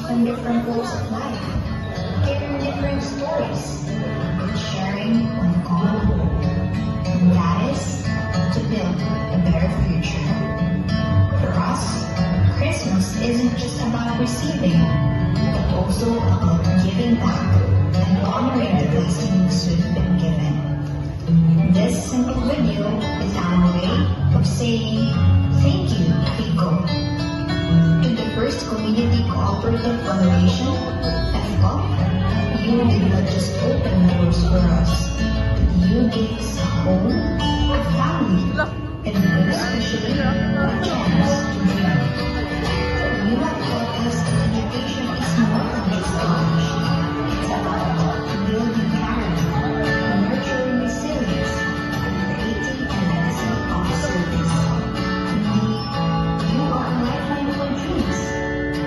From different walks of life, hearing different stories, and sharing one common goal, and that is to build a better future. For us, Christmas isn't just about receiving, but also about giving back and honoring the blessings we've been given. This simple video is our way of saying thank you, Pico. To the First Community Cooperative Foundation, FCOF, you did not just open doors for us, but you gave us a home, a family, and most especially, a chance to dream. You have taught us that education is more than just knowledge. It's about building character, nurturing resilience, and creating a legacy of service. Indeed, you are a lifeline for dreams,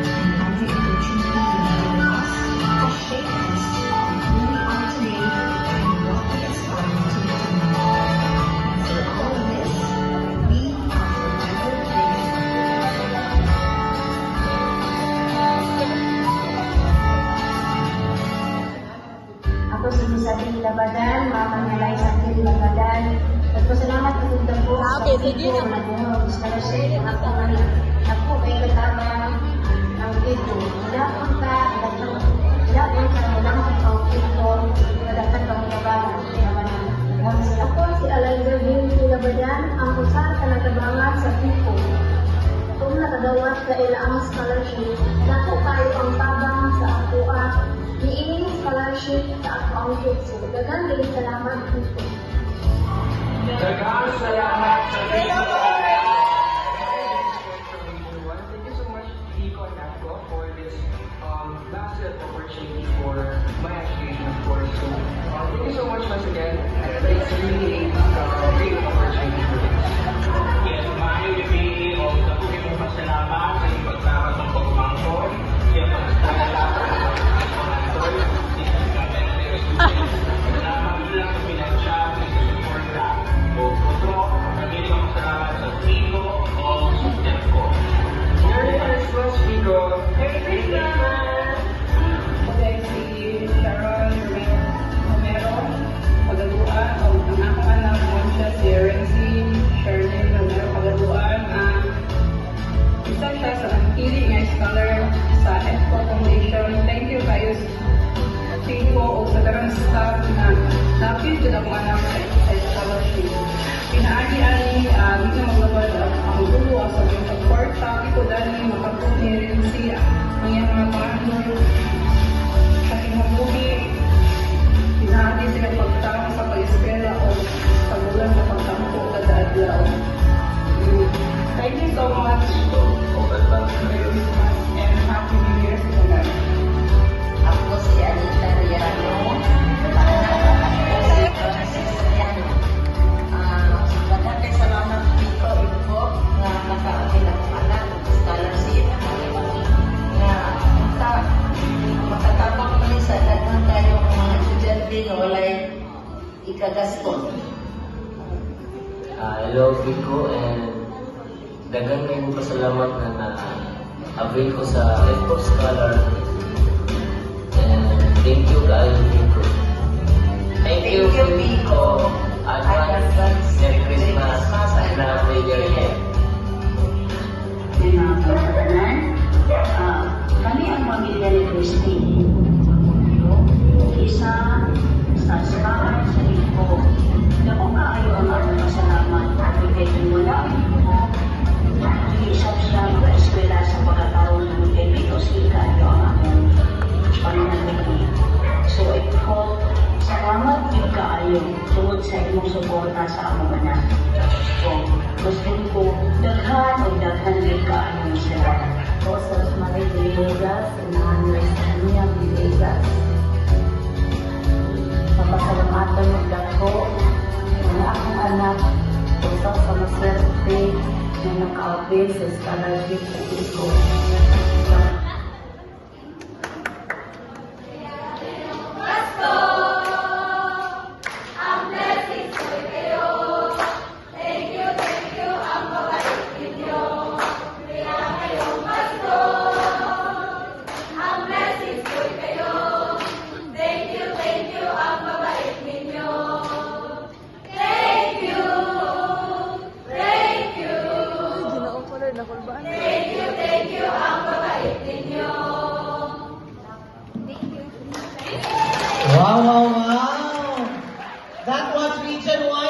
and every opportunity you give us has shaped us to who we are today and what we aspire to become. And for all of this, we are forever grateful. Ako si Isabel Labadan, Mama Nalay Sakil Labadan. Nagpasalamat po po sa Pico na buong scholarship na ako kay katabang ang Pico. Wala kong ka, walang ang Pico, kadagdag ang labanan. Ako si Alayda Binti Labadan, ang usan ka natabangan sa Pico. Kung nakagawat ka ilaang scholarship, naku kayo ang tabang sa akuha, niining scholarship sa ako ang Pico. Dagan din salamat Pico. Daghang salamat sa Pico. Thank you so much, Pico and Apco, for this massive opportunity for my education, of course. So, thank you so much once again. It's really a great opportunity for this. Yes, maayo ni o sa pagiging mong pasalamat sa iyong pagtawag ng pagmangkon, iyong pagtawag salamat lang sa pinansya, sa suporta, o puto, naging ang salamat sa Pico o sa ko. Merry Christmas, Pico! Merry Christmas! Okay, si Sharon Romero, pagaluan, o ang akong anak mo siya si Renzi Sherlyn Romero, pagaluan, isa siya sa nagpili nga scholar sa EFCO Foundation. Thank you kayo sa Pico o sa darang staff na napil ko na mga anak sa scholarship. Pinaagi-ani, hindi maglabad ang gulo sa mga support. Sabi ko dahil makapot ni Renzi ang iyang mga partner sa kinamuli. Pinaagi sila pagtama sa pag-eskwela o sa bulan sa pagtampo kada adlaw. Thank you so much. And Happy New Year sa mga. Ako si Anita Riano, anak diri nga walay ikagaston. Hello, Pico, and dagang may pasalamat na na-avail ko sa Red Box Scholar. And thank you, guys, Pico. Thank you, Pico. Advance, Merry Christmas, and Happy New Year. Yung mga kapatanan, kami ang pamilya ni Christine. Isa sa samahan sa Pico. Naku maayo ang aming pasalamat at ikay wala mo. Iisap siya mag-eskwela sa pagkataon ng kay Pico Silcayo ang aming pananamit. So ikaw, salamat yung kaayo tungod sa imong suporta sa among anak. So, gusto ko daghan o daghan din kaayo sila. Po sa Marie Villegas, inahan sa kanya Villegas. Papasalamatan mo dako ang akong anak usap sa maswerte na naka-avail sa scholarship sa Pico. Wow, wow, wow! That was Region 1